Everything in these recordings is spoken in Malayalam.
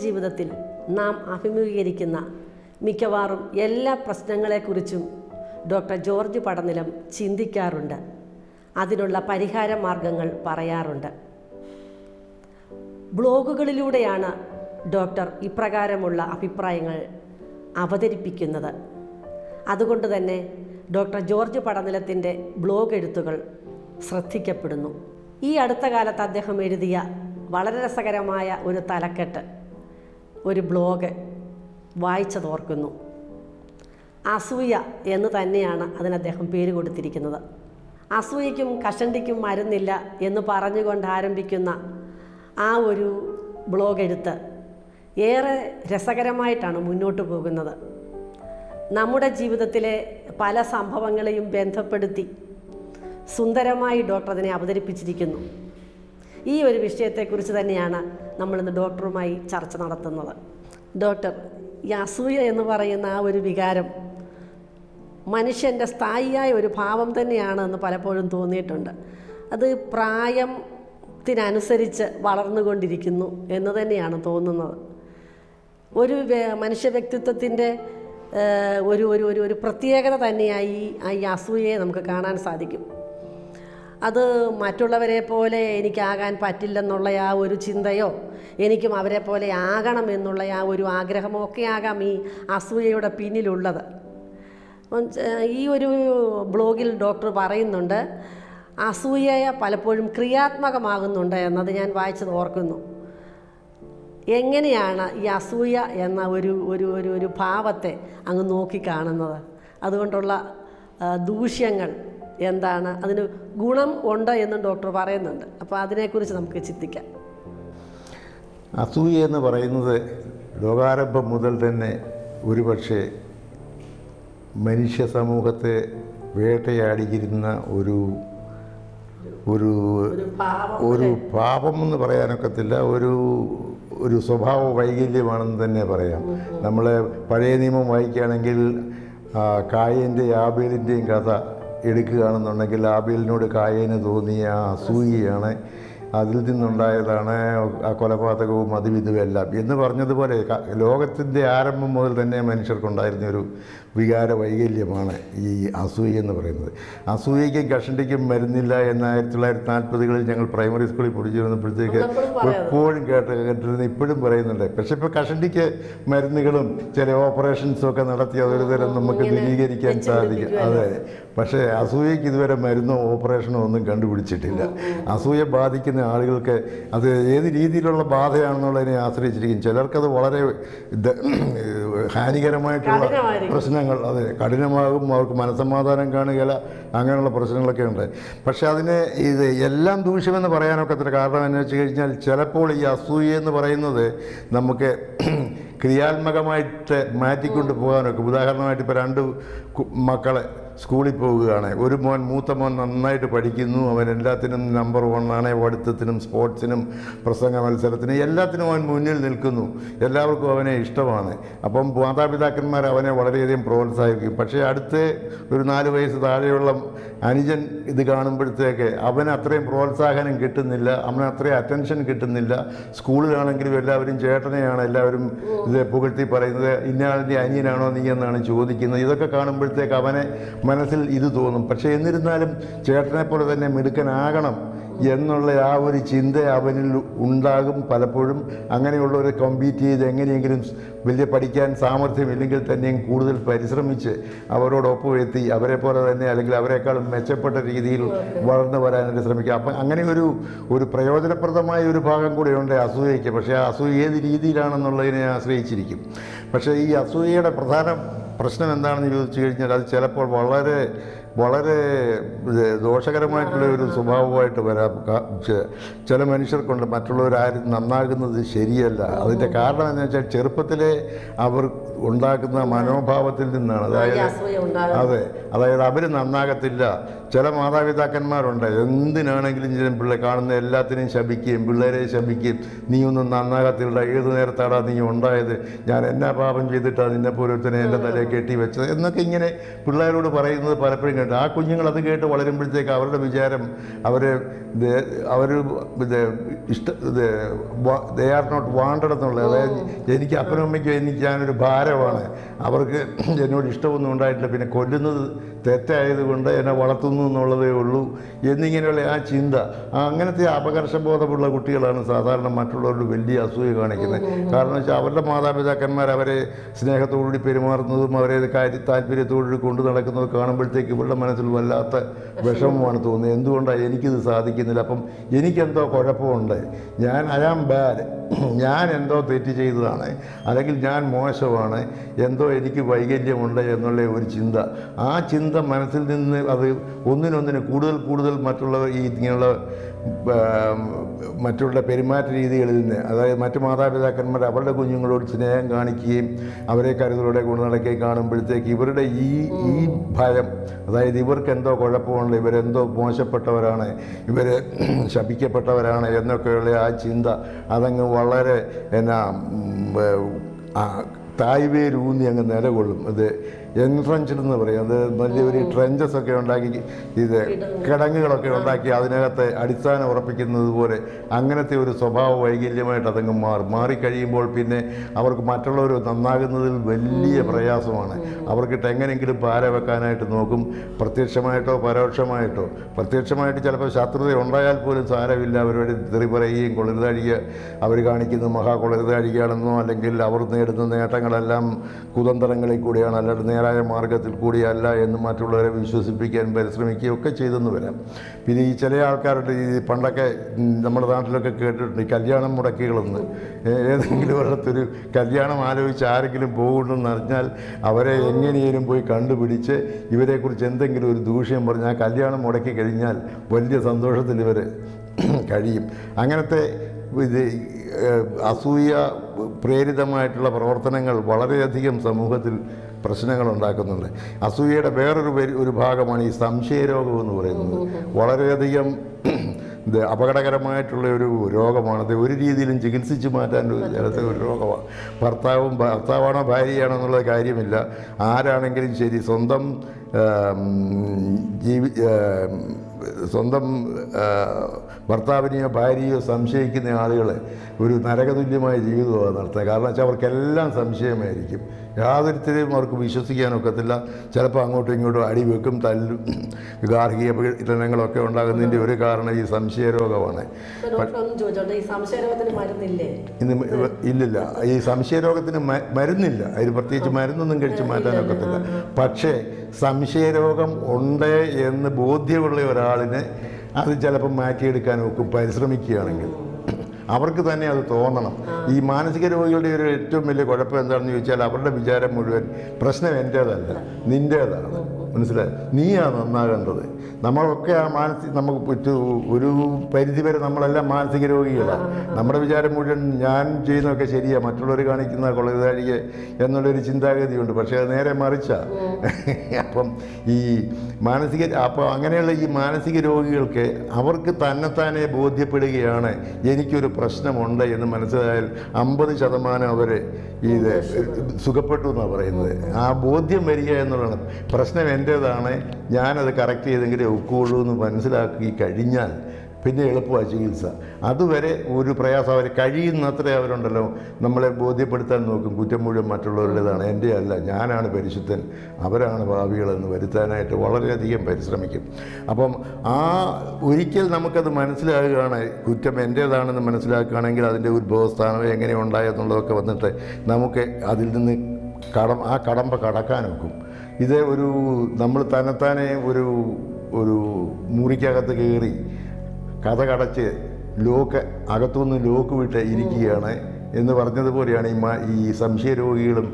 ജീവിതത്തിൽ നാം അഭിമുഖീകരിക്കുന്ന മിക്കവാറും എല്ലാ പ്രശ്നങ്ങളെക്കുറിച്ചും ഡോക്ടർ ജോർജ് പടനിലം ചിന്തിക്കാറുണ്ട്. അതിനുള്ള പരിഹാര മാർഗങ്ങൾ പറയാറുണ്ട്. ബ്ലോഗുകളിലൂടെയാണ് ഡോക്ടർ ഇപ്രകാരമുള്ള അഭിപ്രായങ്ങൾ അവതരിപ്പിക്കുന്നത്. അതുകൊണ്ട് തന്നെ ഡോക്ടർ ജോർജ് പടനിലത്തിൻ്റെ ബ്ലോഗ് എഴുത്തുകൾ ശ്രദ്ധിക്കപ്പെടുന്നു. ഈ അടുത്ത കാലത്ത് അദ്ദേഹം എഴുതിയ വളരെ രസകരമായ ഒരു തലക്കെട്ട്, ഒരു ബ്ലോഗ് വായിച്ചതോർക്കുന്നു. അസൂയ എന്ന് തന്നെയാണ് അതിന് അദ്ദേഹം പേര് കൊടുത്തിരിക്കുന്നത്. അസൂയയ്ക്കും കഷണ്ടിക്കും മരുന്നില്ല എന്ന് പറഞ്ഞുകൊണ്ട് ആരംഭിക്കുന്ന ആ ഒരു ബ്ലോഗ് എഴുത്ത് ഏറെ രസകരമായിട്ടാണ് മുന്നോട്ട് പോകുന്നത്. നമ്മുടെ ജീവിതത്തിലെ പല സംഭവങ്ങളെയും ബന്ധപ്പെടുത്തി സുന്ദരമായി ഡോക്ടർ അതിനെ അവതരിപ്പിച്ചിരിക്കുന്നു. ഈ ഒരു വിഷയത്തെക്കുറിച്ച് തന്നെയാണ് നമ്മളിന്ന് ഡോക്ടറുമായി ചർച്ച നടത്തുന്നത്. ഡോക്ടർ, ഈ അസൂയ എന്ന് പറയുന്ന ആ ഒരു വികാരം മനുഷ്യൻ്റെ സ്ഥായിയായ ഒരു ഭാവം തന്നെയാണ് എന്ന് പലപ്പോഴും തോന്നിയിട്ടുണ്ട്. അത് പ്രായത്തിനനുസരിച്ച് വളർന്നുകൊണ്ടിരിക്കുന്നു എന്ന് തന്നെയാണ് തോന്നുന്നത്. ഒരു മനുഷ്യ വ്യക്തിത്വത്തിൻ്റെ ഒരു ഒരു ഒരു ഒരു പ്രത്യേകത തന്നെയായി ഈ അസൂയയെ നമുക്ക് കാണാൻ സാധിക്കും. അത് മറ്റുള്ളവരെ പോലെ എനിക്കാകാൻ പറ്റില്ലെന്നുള്ള ആ ഒരു ചിന്തയോ എനിക്കും അവരെ പോലെ ആകണം എന്നുള്ള ആ ഒരു ആഗ്രഹമോ ഒക്കെ ആകാം ഈ അസൂയയുടെ പിന്നിലുള്ളത്. ഈ ഒരു ബ്ലോഗിൽ ഡോക്ടർ പറയുന്നുണ്ട്, അസൂയ പലപ്പോഴും ക്രിയാത്മകമാകുന്നുണ്ട് എന്നത് ഞാൻ വായിച്ചത് ഓർക്കുന്നു. എങ്ങനെയാണ് ഈ അസൂയ എന്ന ഒരു ഒരു ഒരു ഒരു ഭാവത്തെ അങ്ങ് നോക്കിക്കാണുന്നത്? അതുകൊണ്ടുള്ള ദൂഷ്യങ്ങൾ എന്താണ്? അതിന് ഗുണം ഉണ്ട് എന്നും ഡോക്ടർ പറയുന്നുണ്ട്. അപ്പോൾ അതിനെക്കുറിച്ച് നമുക്ക് ചിന്തിക്കാം. അസൂയ എന്ന് പറയുന്നത് ലോകാരംഭം മുതൽ തന്നെ ഒരുപക്ഷെ മനുഷ്യ സമൂഹത്തെ വേട്ടയാടിയിരുന്ന ഒരു ഒരു ഒരു പാപം എന്ന് പറയാനൊക്കത്തില്ല, ഒരു സ്വഭാവ വൈകല്യമാണെന്ന് തന്നെ പറയാം. നമ്മൾ പഴയ നിയമം വായിക്കുകയാണെങ്കിൽ കായൻ്റെയും ആബേലിൻ്റെയും കഥ എടുക്കുകയാണെന്നുണ്ടെങ്കിൽ ആബേലിനോട് കായേന് തോന്നിയ അസൂയയാണ്, അതിൽ നിന്നുണ്ടായതാണ് ആ കൊലപാതകവും അതും ഇതുമെല്ലാം എന്ന് പറഞ്ഞതുപോലെ ലോകത്തിൻ്റെ ആരംഭം മുതൽ തന്നെ മനുഷ്യർക്കുണ്ടായിരുന്ന ഒരു വികാര വൈകല്യമാണ് ഈ അസൂയ എന്ന് പറയുന്നത്. അസൂയയ്ക്കും കഷണ്ടിക്കും മരുന്നില്ല എന്ന് 1940-കളിൽ ഞങ്ങൾ പ്രൈമറി സ്കൂളിൽ പഠിച്ചിരുന്നപ്പോഴത്തേക്ക് എപ്പോഴും കേട്ടിരുന്നു, ഇപ്പോഴും പറയുന്നുണ്ട്. പക്ഷേ ഇപ്പോൾ കഷണ്ടിക്ക് മരുന്നുകളും ചില ഓപ്പറേഷൻസും ഒക്കെ നടത്തി അതൊരു തരം നമുക്ക് ദൂരീകരിക്കാൻ സാധിക്കും. അതെ, പക്ഷേ അസൂയയ്ക്ക് ഇതുവരെ മരുന്നോ ഓപ്പറേഷനോ ഒന്നും കണ്ടുപിടിച്ചിട്ടില്ല. അസൂയ ബാധിക്കുന്ന ആളുകൾക്ക് അത് ഏത് രീതിയിലുള്ള ബാധയാണെന്നുള്ളതിനെ ആശ്രയിച്ചിരിക്കും. ചിലർക്കത് വളരെ ഹാനികരമായിട്ടുള്ള പ്രശ്നങ്ങൾ, അതെ, കഠിനമാകും, അവർക്ക് മനസ്സമാധാനം കാണുകയില്ല, അങ്ങനെയുള്ള പ്രശ്നങ്ങളൊക്കെ ഉണ്ട്. പക്ഷെ അതിന് ഇത് എല്ലാം ദൂഷ്യമെന്ന് പറയാനൊക്കത്തില്ല. കാരണം എന്ന് വെച്ച് കഴിഞ്ഞാൽ ചിലപ്പോൾ ഈ അസൂയ എന്ന് പറയുന്നത് നമുക്ക് ക്രിയാത്മകമായിട്ട് മാറ്റിക്കൊണ്ട് പോകാനൊക്കെ. ഉദാഹരണമായിട്ട് ഇപ്പോൾ 2 മക്കളെ സ്കൂളിൽ പോവുകയാണ്. ഒരു മോൻ, മൂത്ത മോൻ നന്നായിട്ട് പഠിക്കുന്നു, അവൻ എല്ലാത്തിനും നമ്പർ 1 ആണ്, പഠിത്തത്തിനും സ്പോർട്സിനും പ്രസംഗ മത്സരത്തിനും എല്ലാത്തിനും അവൻ മുന്നിൽ നിൽക്കുന്നു, എല്ലാവർക്കും അവനെ ഇഷ്ടമാണ്. അപ്പം മാതാപിതാക്കന്മാർ അവനെ വളരെയധികം പ്രോത്സാഹിപ്പിക്കും. പക്ഷേ അടുത്ത് ഒരു 4 വയസ്സ് താഴെയുള്ള അനുജൻ ഇത് കാണുമ്പോഴത്തേക്ക് അവന് അത്രയും പ്രോത്സാഹനം കിട്ടുന്നില്ല, അവന് അത്രയും അറ്റൻഷൻ കിട്ടുന്നില്ല. സ്കൂളിലാണെങ്കിലും എല്ലാവരും ചേട്ടനെയാണ് എല്ലാവരും ഇത് പുകഴ്ത്തി പറയുന്നത്, ഇന്നയാളിൻ്റെ അനിയനാണോ നീ എന്നാണ് ചോദിക്കുന്നത്. ഇതൊക്കെ കാണുമ്പോഴത്തേക്ക് അവനെ മനസ്സിൽ ഇത് തോന്നും. പക്ഷേ എന്നിരുന്നാലും ചേട്ടനെ പോലെ തന്നെ മിടുക്കനാകണം എന്നുള്ള ആ ഒരു ചിന്ത അവനിൽ ഉണ്ടാകും പലപ്പോഴും. അങ്ങനെയുള്ളവരെ കോമ്പീറ്റ് ചെയ്ത് എങ്ങനെയെങ്കിലും വലിയ പഠിക്കാൻ സാമർഥ്യമില്ലെങ്കിൽ തന്നെയും കൂടുതൽ പരിശ്രമിച്ച് അവരോടൊപ്പം എത്തി അവരെ പോലെ തന്നെ അല്ലെങ്കിൽ അവരെക്കാളും മെച്ചപ്പെട്ട രീതിയിൽ വളർന്നു വരാനായിട്ട് ശ്രമിക്കുക. അപ്പം അങ്ങനെ ഒരു പ്രയോജനപ്രദമായ ഒരു ഭാഗം കൂടെയുണ്ട് അസൂയയ്ക്ക്. പക്ഷേ ആ അസൂയ ഏത് രീതിയിലാണെന്നുള്ളതിനെ ആശ്രയിച്ചിരിക്കും. പക്ഷേ ഈ അസൂയയുടെ പ്രധാന പ്രശ്നം എന്താണെന്ന് ചോദിച്ചു കഴിഞ്ഞാൽ അത് ചിലപ്പോൾ വളരെ വളരെ ദോഷകരമായിട്ടുള്ള ഒരു സ്വഭാവമായിട്ട് വരാം. ചില മനുഷ്യർക്കുണ്ട് മറ്റുള്ളവരാരും നന്നാകുന്നത് ശരിയല്ല. അതിൻ്റെ കാരണം എന്ന് വെച്ചാൽ ചെറുപ്പത്തിലെ അവർ ഉണ്ടാക്കുന്ന മനോഭാവത്തിൽ നിന്നാണ്. അതായത് അവർ നന്നാകത്തില്ല. ചില മാതാപിതാക്കന്മാരുണ്ട് എന്തിനാണെങ്കിലും കാണുന്ന എല്ലാത്തിനെയും ശപിക്കുകയും പിള്ളേരെ ശപിക്കുകയും, നീ ഒന്നും നന്നാകത്തില്ല, ഏത് നേരത്താടാ നീ ഉണ്ടായത്, ഞാൻ എന്നാ പാപം ചെയ്തിട്ടാണ് നിന്നെ പോലൊരുത്തനെ എൻ്റെ തലയെ കെട്ടി വെച്ചത് എന്നൊക്കെ ഇങ്ങനെ പിള്ളേരോട് പറയുന്നത് പലപ്പോഴും അങ്ങനെയുണ്ട്. ആ കുഞ്ഞുങ്ങൾ അത് കേട്ട് വളരുമ്പോഴത്തേക്ക് അവരുടെ വിചാരം അവർ ഇത് ദേ ആർ നോട്ട് വാണ്ടഡ് എന്നുള്ളത്. അതായത് എനിക്ക് അപ്പനും അമ്മയ്ക്കും ഞാനൊരു ഭാരമാണ്, അവർക്ക് എന്നോട് ഇഷ്ടമൊന്നും ഉണ്ടായിട്ടില്ല, പിന്നെ കൊല്ലുന്നത് തെറ്റായതുകൊണ്ട് എന്നെ വളർത്തുന്നു എന്നുള്ളതേ ഉള്ളൂ എന്നിങ്ങനെയുള്ള ആ ചിന്ത, അങ്ങനത്തെ അപകർഷബോധമുള്ള കുട്ടികളാണ് സാധാരണ മറ്റുള്ളവരോട് വലിയ അസൂയ കാണിക്കുന്നത്. കാരണം വെച്ചാൽ അവരുടെ മാതാപിതാക്കന്മാർ അവരെ സ്നേഹത്തോടുകൂടി പെരുമാറുന്നതും അവരെ താല്പര്യത്തോടുകൂടി കൊണ്ടു നടക്കുന്നത് കാണുമ്പോഴത്തേക്ക് ഇവരുടെ മനസ്സിൽ വല്ലാത്ത വിഷമമാണ് തോന്നുന്നത്. എന്തുകൊണ്ടാണ് എനിക്കിത് സാധിക്കുന്നില്ല? അപ്പം എനിക്കെന്തോ കുഴപ്പമുണ്ട്, ഐ ആം ബാഡ്, ഞാൻ എന്തോ തെറ്റ് ചെയ്തതാണ്, അല്ലെങ്കിൽ ഞാൻ മോശമാണ്, എന്തോ എനിക്ക് വൈകല്യമുണ്ട് എന്നുള്ള ഒരു ചിന്ത. ആ ചിന്ത മനസ്സിൽ നിന്ന് അത് ഒന്നിനൊന്നിന് കൂടുതൽ മറ്റുള്ളവർ ഈ ഇങ്ങനെയുള്ള മറ്റുള്ള പെരുമാറ്റ രീതികളിൽ നിന്ന്, അതായത് മറ്റു മാതാപിതാക്കന്മാർ അവരുടെ കുഞ്ഞുങ്ങളോട് സ്നേഹം കാണിക്കുകയും അവരെ കരുതലോടെ കൊണ്ടു നടക്കുകയും കാണുമ്പോഴത്തേക്ക് ഇവരുടെ ഈ ഭയം, അതായത് ഇവർക്ക് എന്തോ കുഴപ്പമുണ്ട്, ഇവരെന്തോ മോശപ്പെട്ടവരാണ്, ഇവർ ശപിക്കപ്പെട്ടവരാണ് എന്നൊക്കെയുള്ള ആ ചിന്ത അതങ്ങ് വളരെ തായ്വേരൂന്നി അങ്ങ് നിലകൊള്ളും. അത് എൻട്രൻച്ച്ഡ് എന്ന് പറയും. അത് വലിയൊരു ട്രെഞ്ചസ് ഒക്കെ ഉണ്ടാക്കി, ഇത് കിടങ്ങുകളൊക്കെ ഉണ്ടാക്കി അതിനകത്ത് അടിസ്ഥാനം ഉറപ്പിക്കുന്നത് പോലെ അങ്ങനത്തെ ഒരു സ്വഭാവ വൈകല്യമായിട്ട് അതങ്ങ് മാറിക്കഴിയുമ്പോൾ പിന്നെ അവർക്ക് മറ്റുള്ളവർ നന്നാകുന്നതിൽ വലിയ പ്രയാസമാണ്. അവർക്കിട്ട് എങ്ങനെയെങ്കിലും പാര വെക്കാനായിട്ട് നോക്കും, പ്രത്യക്ഷമായിട്ടോ പരോക്ഷമായിട്ടോ. പ്രത്യക്ഷമായിട്ട് ചിലപ്പോൾ ശത്രുത ഉണ്ടായാൽ പോലും സാരമില്ല, അവരോട് തെറി പറയുകയും കൊളരുതാഴിക അവർ കാണിക്കുന്നത് കൊളരുതാഴികയാണെന്നോ, അല്ലെങ്കിൽ അവർ നേടുന്ന നേട്ടങ്ങളെല്ലാം കുതന്ത്രങ്ങളിൽ കൂടിയാണ്, അല്ലാണ്ട് നേരായ മാർഗത്തിൽ കൂടിയല്ല എന്ന് മറ്റുള്ളവരെ വിശ്വസിപ്പിക്കാൻ പരിശ്രമിക്കുകയൊക്കെ ചെയ്തെന്ന് വരാം. പിന്നെ ഈ ചില ആൾക്കാരുടെ ഈ പണ്ടൊക്കെ നമ്മുടെ നാട്ടിലൊക്കെ കേട്ടിട്ടുണ്ട് ഈ കല്യാണം മുടക്കികളെന്ന്. ഏതെങ്കിലും ഒരിടത്തൊരു കല്യാണം ആലോചിച്ച് ആരെങ്കിലും പോകുന്നുണ്ടെന്ന് അറിഞ്ഞാൽ അവരെ എങ്ങനെയും പോയി കണ്ടുപിടിച്ച് ഇവരെക്കുറിച്ച് എന്തെങ്കിലും ഒരു ദൂഷ്യം പറഞ്ഞ് ആ കല്യാണം മുടക്കി കഴിഞ്ഞാൽ വലിയ സന്തോഷത്തിൽ ഇവർ കഴിയും. അങ്ങനത്തെ ഇത് അസൂയ പ്രേരിതമായിട്ടുള്ള പ്രവർത്തനങ്ങൾ വളരെയധികം സമൂഹത്തിൽ പ്രശ്നങ്ങളുണ്ടാക്കുന്നുണ്ട്. അസൂയയുടെ വേറൊരു ഭാഗമാണ് ഈ സംശയരോഗം എന്ന് പറയുന്നത്. വളരെയധികം ഇത് അപകടകരമായിട്ടുള്ള ഒരു രോഗമാണത്. ഒരു രീതിയിലും ചികിത്സിച്ച് മാറ്റാൻ ചിലത്തെ ഒരു രോഗമാണ്. ഭർത്താവാണോ ഭാര്യയാണോ എന്നുള്ള കാര്യമില്ല, ആരാണെങ്കിലും ശരി സ്വന്തം ഭർത്താവിനെയോ ഭാര്യയോ സംശയിക്കുന്ന ആളുകൾ ഒരു നരകതുല്യമായ ജീവിതമാണ് നടത്തുന്നത്. കാരണം വെച്ചാൽ അവർക്കെല്ലാം സംശയമായിരിക്കും, യാതൊരുത്തരെയും അവർക്ക് വിശ്വസിക്കാനൊക്കത്തില്ല. ചിലപ്പോൾ അങ്ങോട്ടും ഇങ്ങോട്ടും അടിവെക്കും, തല്ലും, ഗാർഹിക പീഡനങ്ങളൊക്കെ ഉണ്ടാകുന്നതിൻ്റെ ഒരു കാരണം ഈ സംശയരോഗമാണ്. ഇല്ലില്ല, ഈ സംശയരോഗത്തിന് മരുന്നില്ല, അതിന് പ്രത്യേകിച്ച് മരുന്നൊന്നും കഴിച്ച് മാറ്റാനൊക്കത്തില്ല. പക്ഷേ സംശയരോഗം ഉണ്ട് എന്ന് ബോധ്യമുള്ള ഒരാളിനെ അത് ചിലപ്പം മാറ്റിയെടുക്കാൻ ഒക്കും പരിശ്രമിക്കുകയാണെങ്കിൽ. അവർക്ക് തന്നെ അത് തോന്നണം. ഈ മാനസിക രോഗികളുടെ ഒരു ഏറ്റവും വലിയ കുഴപ്പം എന്താണെന്ന് ചോദിച്ചാൽ അവരുടെ വിചാരം മുഴുവൻ പ്രശ്നം എൻ്റേതല്ല, നിൻ്റേതാണ്. മനസ്സിലായി? നീയാണ് നന്നാകേണ്ടത്. നമ്മളൊക്കെ ആ നമുക്ക് ഒരു പരിധിവരെ നമ്മളെല്ലാം മാനസിക രോഗികളാണ്. നമ്മുടെ വിചാരം മുഴുവൻ ഞാൻ ചെയ്യുന്നതൊക്കെ ശരിയാണ്, മറ്റുള്ളവർ കാണിക്കുന്ന കൊളരുതാഴിക എന്നുള്ളൊരു ചിന്താഗതിയുണ്ട്. പക്ഷേ അത് നേരെ മറിച്ചാണ്. അപ്പം അങ്ങനെയുള്ള ഈ മാനസിക രോഗികൾക്ക് അവർക്ക് തന്നെത്താനെ ബോധ്യപ്പെടുകയാണ് എനിക്കൊരു പ്രശ്നമുണ്ട് എന്ന് മനസ്സിലായാൽ 50% അവർ ഇത് സുഖപ്പെട്ടു എന്നാണ് പറയുന്നത്. ആ ബോധ്യം വരിക എന്നുള്ളതാണ്. പ്രശ്നം എൻ്റേതാണ്, ഞാനത് കറക്റ്റ് ചെയ്തെങ്കിലേ ഒക്കുള്ളൂ എന്ന് മനസ്സിലാക്കി കഴിഞ്ഞാൽ പിന്നെ എളുപ്പമാണ് ചികിത്സ. അതുവരെ ഒരു പ്രയാസം അവർ കഴിയുന്നത്ര അവരുണ്ടല്ലോ നമ്മളെ ബോധ്യപ്പെടുത്താൻ നോക്കും. കുറ്റം മുഴുവൻ മറ്റുള്ളവരുടേതാണ്, എൻ്റെ അല്ല, ഞാനാണ് പരിശുദ്ധൻ, അവരാണ് ഭാവികളെന്ന് വരുത്താനായിട്ട് വളരെയധികം പരിശ്രമിക്കും. അപ്പം ഒരിക്കൽ നമുക്കത് മനസ്സിലാകുകയാണ്, കുറ്റം എൻ്റേതാണെന്ന് മനസ്സിലാക്കുകയാണെങ്കിൽ അതിൻ്റെ ഉത്ഭവസ്ഥാനം എങ്ങനെ ഉണ്ടായെന്നുള്ളതൊക്കെ വന്നിട്ട് നമുക്ക് അതിൽ നിന്ന് കടമ്പ കടക്കാനൊക്കും. ഇത് നമ്മൾ തന്നെത്താനെ ഒരു മുറിക്കകത്ത് കയറി കഥ കടച്ച് അകത്തുനിന്ന് ലോക്ക് വിട്ട് ഇരിക്കുകയാണ് എന്ന് പറഞ്ഞതുപോലെയാണ് ഈ സംശയരോഗികളും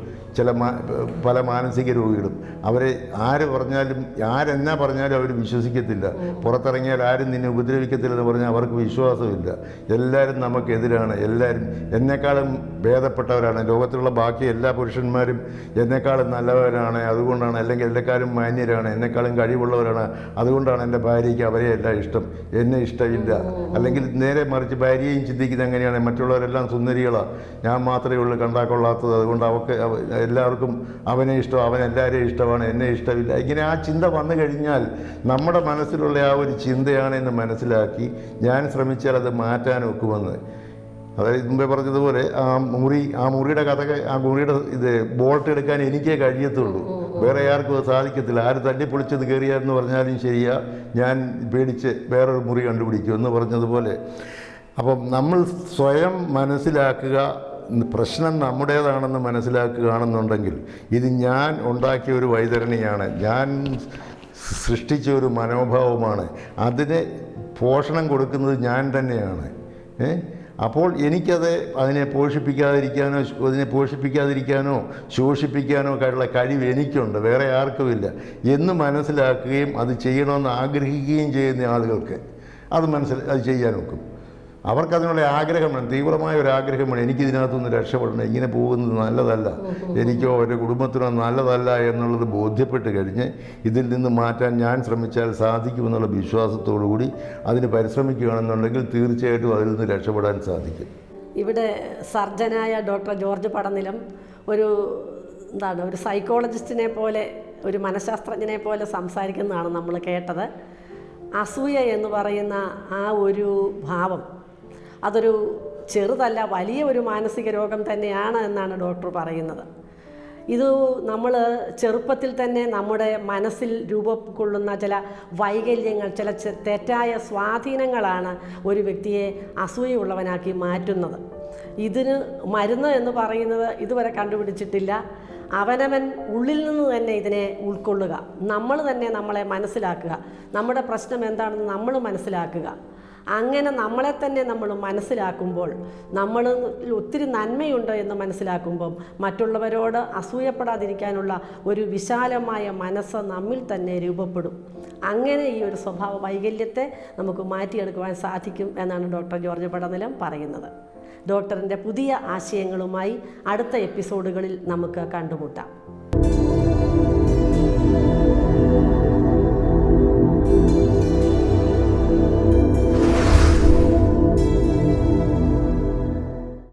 പല മാനസിക രോഗികളും. അവരെ ആരെന്നാ പറഞ്ഞാലും അവർ വിശ്വസിക്കത്തില്ല. പുറത്തിറങ്ങിയാൽ ആരും നിന്നെ ഉപദ്രവിക്കത്തില്ലെന്ന് പറഞ്ഞാൽ അവർക്ക് വിശ്വാസമില്ല. എല്ലാവരും നമുക്കെതിരാണ്, എല്ലാവരും എന്നെക്കാളും ഭേദപ്പെട്ടവരാണ്, ലോകത്തിലുള്ള ബാക്കി എല്ലാ പുരുഷന്മാരും എന്നെക്കാളും നല്ലവരാണ്, അതുകൊണ്ടാണ്, അല്ലെങ്കിൽ എന്നെക്കാളും മാന്യരാണ്, എന്നെക്കാളും കഴിവുള്ളവരാണ്, അതുകൊണ്ടാണ് എൻ്റെ ഭാര്യയ്ക്ക് അവരെയല്ല ഇഷ്ടം, എന്നെ ഇഷ്ടമില്ല. അല്ലെങ്കിൽ നേരെ മറിച്ച് ഭാര്യയും ചിന്തിക്കുന്നത് എങ്ങനെയാണ്, മറ്റുള്ളവരെല്ലാം സുന്ദരികളാണ്, ഞാൻ മാത്രമേ ഉള്ളൂ കണ്ടാക്കൊള്ളാത്തത്, അതുകൊണ്ട് അവർക്ക് എല്ലാവർക്കും അവനെ ഇഷ്ടം, അവൻ എല്ലാവരെയും ഇഷ്ടമാണ്, എന്നെ ഇഷ്ടമില്ല. ഇങ്ങനെ ആ ചിന്ത വന്നു കഴിഞ്ഞാൽ നമ്മുടെ മനസ്സിലുള്ള ആ ഒരു ചിന്തയാണെന്ന് മനസ്സിലാക്കി ഞാൻ ശ്രമിച്ചാൽ അത് മാറ്റാൻ ഒക്കുമെന്ന്. അതായത് മുമ്പേ പറഞ്ഞതുപോലെ ആ മുറിയുടെ കഥ, ആ മുറിയുടെ ബോൾട്ട് എടുക്കാൻ എനിക്കേ കഴിയത്തുള്ളൂ, വേറെ ആർക്കും അത് സാധിക്കത്തില്ല. ആര് തല്ലിപ്പൊളിച്ചത് കയറിയാന്ന് പറഞ്ഞാലും ശരിയാ, ഞാൻ പേടിച്ച് വേറൊരു മുറി കണ്ടുപിടിക്കും എന്ന് പറഞ്ഞതുപോലെ. അപ്പം നമ്മൾ സ്വയം മനസ്സിലാക്കുക, പ്രശ്നം നമ്മുടേതാണെന്ന് മനസ്സിലാക്കുകയാണെന്നുണ്ടെങ്കിൽ ഇത് ഞാൻ ഉണ്ടാക്കിയ ഒരു വൈതരണിയാണ്, ഞാൻ സൃഷ്ടിച്ച ഒരു മനോഭാവമാണ്, അതിന് പോഷണം കൊടുക്കുന്നത് ഞാൻ തന്നെയാണ്. അപ്പോൾ എനിക്കത് അതിനെ പോഷിപ്പിക്കാതിരിക്കാനോ ശോഷിപ്പിക്കാനോ ഉള്ള കഴിവ് എനിക്കുണ്ട്, വേറെ ആർക്കുമില്ല എന്ന് മനസ്സിലാക്കുകയും അത് ചെയ്യണമെന്ന് ആഗ്രഹിക്കുകയും ചെയ്യുന്ന ആളുകൾക്ക് അത് ചെയ്യാൻ ഒക്കും. അവർക്കതിനുള്ള ആഗ്രഹമാണ്, തീവ്രമായ ഒരു ആഗ്രഹമാണ്, എനിക്കിതിനകത്തുനിന്ന് രക്ഷപ്പെടണം, ഇങ്ങനെ പോകുന്നത് നല്ലതല്ല, എനിക്കോ എൻ്റെ കുടുംബത്തിനോ നല്ലതല്ല എന്നുള്ളത് ബോധ്യപ്പെട്ട് കഴിഞ്ഞ് ഇതിൽ നിന്ന് മാറ്റാൻ ഞാൻ ശ്രമിച്ചാൽ സാധിക്കുമെന്നുള്ള വിശ്വാസത്തോടുകൂടി അതിന് പരിശ്രമിക്കുകയാണെന്നുണ്ടെങ്കിൽ തീർച്ചയായിട്ടും അതിൽ നിന്ന് രക്ഷപ്പെടാൻ സാധിക്കും. ഇവിടെ സർജനായ ഡോക്ടർ ജോർജ് പടനിലം ഒരു സൈക്കോളജിസ്റ്റിനെ പോലെ, ഒരു മനഃശാസ്ത്രജ്ഞനെ പോലെ സംസാരിക്കുന്നതാണ് നമ്മൾ കേട്ടത്. അസൂയ എന്ന് പറയുന്ന ആ ഒരു ഭാവം അതൊരു ചെറുതല്ല, വലിയ ഒരു മാനസിക രോഗം തന്നെയാണ് എന്നാണ് ഡോക്ടർ പറയുന്നത്. ഇത് നമ്മൾ ചെറുപ്പത്തിൽ തന്നെ നമ്മുടെ മനസ്സിൽ രൂപം ചില വൈകല്യങ്ങൾ, ചില തെറ്റായ സ്വാധീനങ്ങളാണ് ഒരു വ്യക്തിയെ അസൂയുള്ളവനാക്കി മാറ്റുന്നത്. ഇതിന് മരുന്ന് എന്ന് പറയുന്നത് ഇതുവരെ കണ്ടുപിടിച്ചിട്ടില്ല. അവനവൻ ഉള്ളിൽ നിന്ന് തന്നെ ഇതിനെ ഉൾക്കൊള്ളുക, നമ്മൾ തന്നെ നമ്മളെ മനസ്സിലാക്കുക, നമ്മുടെ പ്രശ്നം എന്താണെന്ന് നമ്മൾ മനസ്സിലാക്കുക. അങ്ങനെ നമ്മളെ തന്നെ നമ്മൾ മനസ്സിലാക്കുമ്പോൾ, നമ്മൾ ഒത്തിരി നന്മയുണ്ട് എന്ന് മനസ്സിലാക്കുമ്പം മറ്റുള്ളവരോട് അസൂയപ്പെടാതിരിക്കാനുള്ള ഒരു വിശാലമായ മനസ്സ് നമ്മിൽ തന്നെ രൂപപ്പെടും. അങ്ങനെ ഈ ഒരു സ്വഭാവ വൈകല്യത്തെ നമുക്ക് മാറ്റിയെടുക്കുവാൻ സാധിക്കും എന്നാണ് ഡോക്ടർ ജോർജ് പടനിലം പറയുന്നത്. ഡോക്ടറിൻ്റെ പുതിയ ആശയങ്ങളുമായി അടുത്ത എപ്പിസോഡുകളിൽ നമുക്ക് കണ്ടുമുട്ടാം.